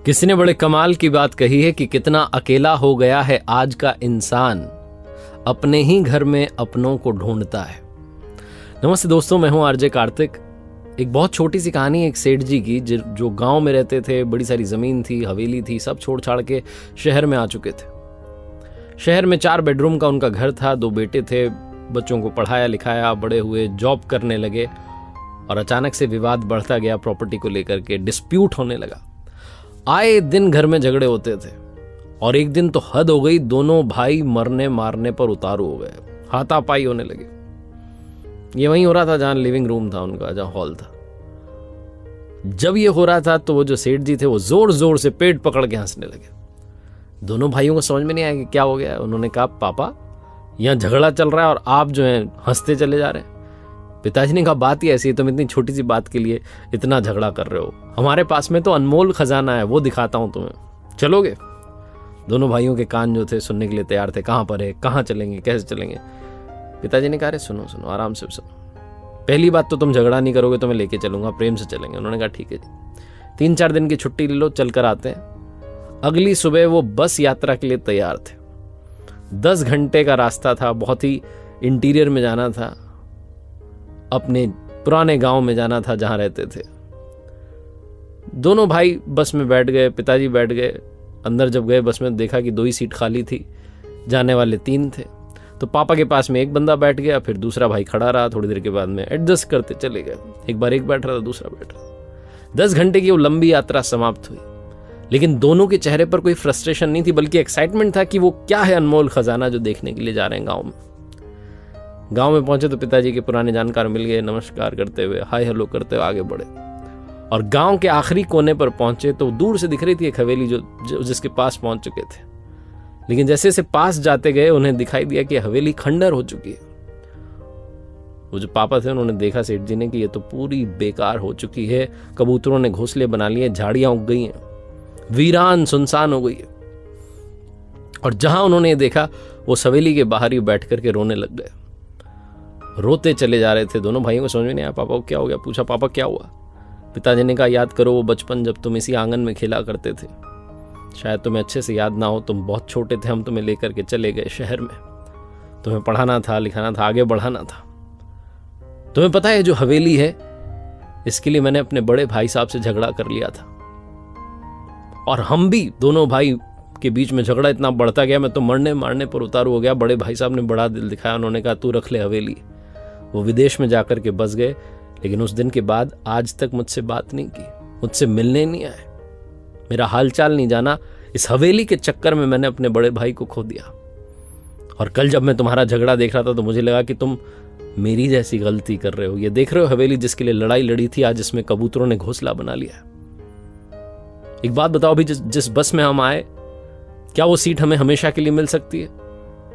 किसी ने बड़े कमाल की बात कही है कि कितना अकेला हो गया है आज का इंसान, अपने ही घर में अपनों को ढूंढता है। नमस्ते दोस्तों, मैं हूं आरजे कार्तिक। एक बहुत छोटी सी कहानी एक सेठ जी की जो गांव में रहते थे। बड़ी सारी ज़मीन थी, हवेली थी, सब छोड़ छाड़ के शहर में आ चुके थे। शहर में 4 बेडरूम का उनका घर था, 2 बेटे थे, बच्चों को पढ़ाया लिखाया, बड़े हुए, जॉब करने लगे और अचानक से विवाद बढ़ता गया। प्रॉपर्टी को लेकर के डिस्प्यूट होने लगा। आए दिन घर में झगड़े होते थे और एक दिन तो हद हो गई, दोनों भाई मरने मारने पर उतारू हो गए, हाथापाई होने लगे। ये वहीं हो रहा था जहां लिविंग रूम था उनका, जहां हॉल था। जब ये हो रहा था तो वो जो सेठ जी थे वो जोर जोर से पेट पकड़ के हंसने लगे। दोनों भाइयों को समझ में नहीं आया कि क्या हो गया है। उन्होंने कहा, पापा यहां झगड़ा चल रहा है और आप जो है हंसते चले जा रहे हैं। पिताजी ने कहा, बात ही ऐसी है, तुम इतनी छोटी सी बात के लिए इतना झगड़ा कर रहे हो। हमारे पास में तो अनमोल खजाना है, वो दिखाता हूं तुम्हें, चलोगे? दोनों भाइयों के कान जो थे सुनने के लिए तैयार थे। कहां पर है, कहां चलेंगे, कैसे चलेंगे? पिताजी ने कहा, सुनो सुनो, आराम से सुनो। पहली बात तो तुम झगड़ा नहीं करोगे तो मैं लेके चलूंगा, प्रेम से चलेंगे। उन्होंने कहा, ठीक है जी, 3-4 दिन की छुट्टी ले लो, चल कर आते हैं। अगली सुबह वो बस यात्रा के लिए तैयार थे। 10 घंटे का रास्ता था, बहुत ही इंटीरियर में जाना था, अपने पुराने गांव में जाना था जहां रहते थे। दोनों भाई बस में बैठ गए, पिताजी बैठ गए। अंदर जब गए बस में देखा कि 2 ही सीट खाली थी, जाने वाले 3 थे। तो पापा के पास में एक बंदा बैठ गया, फिर दूसरा भाई खड़ा रहा। थोड़ी देर के बाद में एडजस्ट करते चले गए। एक बार एक बैठ रहा था, दूसरा बैठ रहा था। 10 घंटे की वो लंबी यात्रा समाप्त हुई, लेकिन दोनों के चेहरे पर कोई फ्रस्ट्रेशन नहीं थी, बल्कि एक्साइटमेंट था कि वो क्या है अनमोल खजाना जो देखने के लिए जा रहे हैं गाँव में। गांव में पहुंचे तो पिताजी के पुराने जानकार मिल गए। नमस्कार करते हुए, हाय हेलो करते हुए आगे बढ़े और गांव के आखिरी कोने पर पहुंचे तो दूर से दिख रही थी एक हवेली जो जिसके पास पहुंच चुके थे। लेकिन जैसे जैसे पास जाते गए उन्हें दिखाई दिया कि हवेली खंडर हो चुकी है। वो जो पापा थे उन्होंने देखा सेठ जी ने कि ये तो पूरी बेकार हो चुकी है। कबूतरों ने घोंसले बना लिए, झाड़ियां उग गई हैं, वीरान सुनसान हो गई है। और जहां उन्होंने देखा वो हवेली के बाहर ही बैठ करके रोने लग गए, रोते चले जा रहे थे। दोनों भाइयों को समझ में नहीं आया, पापा को क्या हो गया? पूछा, पापा क्या हुआ? पिताजी ने कहा, याद करो वो बचपन जब तुम इसी आंगन में खेला करते थे। शायद तुम्हें अच्छे से याद ना हो, तुम बहुत छोटे थे, हम तुम्हें लेकर के चले गए शहर में। तुम्हें पढ़ाना था, लिखाना था, आगे बढ़ाना था। तुम्हें पता है जो हवेली है, इसके लिए मैंने अपने बड़े भाई साहब से झगड़ा कर लिया था और हम भी दोनों भाई के बीच में झगड़ा इतना बढ़ता गया, मैं तो मरने मारने पर उतारू हो गया। बड़े भाई साहब ने बड़ा दिल दिखाया, उन्होंने कहा, तू रख ले हवेली। वो विदेश में जाकर के बस गए, लेकिन उस दिन के बाद आज तक मुझसे बात नहीं की, मुझसे मिलने नहीं आए, मेरा हालचाल नहीं जाना। इस हवेली के चक्कर में मैंने अपने बड़े भाई को खो दिया। और कल जब मैं तुम्हारा झगड़ा देख रहा था तो मुझे लगा कि तुम मेरी जैसी गलती कर रहे हो। ये देख रहे हो हवेली जिसके लिए लड़ाई लड़ी थी, आज इसमें कबूतरों ने घोंसला बना लिया है। एक बात बताओ, अभी जिस बस में हम आए, क्या वो सीट हमें हमेशा के लिए मिल सकती है?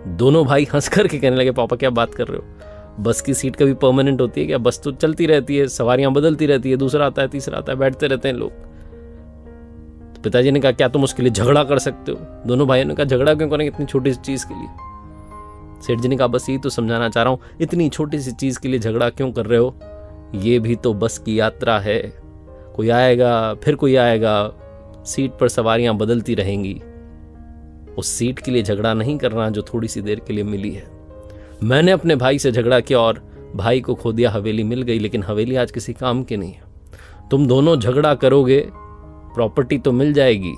दोनों भाई हंस करके कहने लगे, पापा क्या बात कर रहे हो? बस की सीट कभी परमानेंट होती है क्या? बस तो चलती रहती है, सवारियां बदलती रहती है, दूसरा आता है, तीसरा आता है, बैठते रहते हैं लोग। तो पिताजी ने कहा, क्या तुम उसके लिए झगड़ा कर सकते हो? दोनों भाइयों ने कहा, झगड़ा क्यों करेंगे इतनी छोटी सी चीज के लिए? सेठ जी ने कहा, बस यही तो समझाना चाह रहा हूं, इतनी छोटी सी चीज के लिए झगड़ा क्यों कर रहे हो? ये भी तो बस की यात्रा है, कोई आएगा फिर कोई आएगा, सीट पर सवारियां बदलती रहेंगी। उस सीट के लिए झगड़ा नहीं करना जो थोड़ी सी देर के लिए मिली है। मैंने अपने भाई से झगड़ा किया और भाई को खो दिया, हवेली मिल गई, लेकिन हवेली आज किसी काम की नहीं है। तुम दोनों झगड़ा करोगे, प्रॉपर्टी तो मिल जाएगी,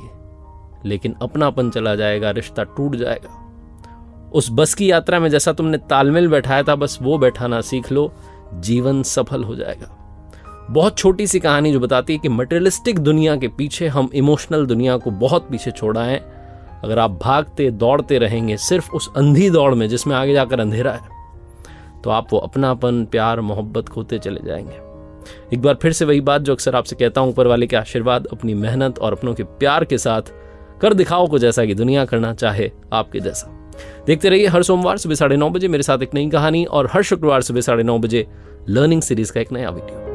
लेकिन अपनापन चला जाएगा, रिश्ता टूट जाएगा। उस बस की यात्रा में जैसा तुमने तालमेल बैठाया था, बस वो बैठाना सीख लो, जीवन सफल हो जाएगा। बहुत छोटी सी कहानी जो बताती है कि मटेरियलिस्टिक दुनिया के पीछे हम इमोशनल दुनिया को बहुत पीछे छोड़ा है। अगर आप भागते दौड़ते रहेंगे सिर्फ उस अंधी दौड़ में जिसमें आगे जाकर अंधेरा है, तो आप वो अपनापन, प्यार, मोहब्बत खोते चले जाएंगे। एक बार फिर से वही बात जो अक्सर आपसे कहता हूं, ऊपर वाले के आशीर्वाद, अपनी मेहनत और अपनों के प्यार के साथ कर दिखाओ को जैसा कि दुनिया करना चाहे आपके जैसा। देखते रहिए हर सोमवार सुबह 9:30 बजे मेरे साथ एक नई कहानी और हर शुक्रवार सुबह 9:30 बजे लर्निंग सीरीज का एक नया वीडियो।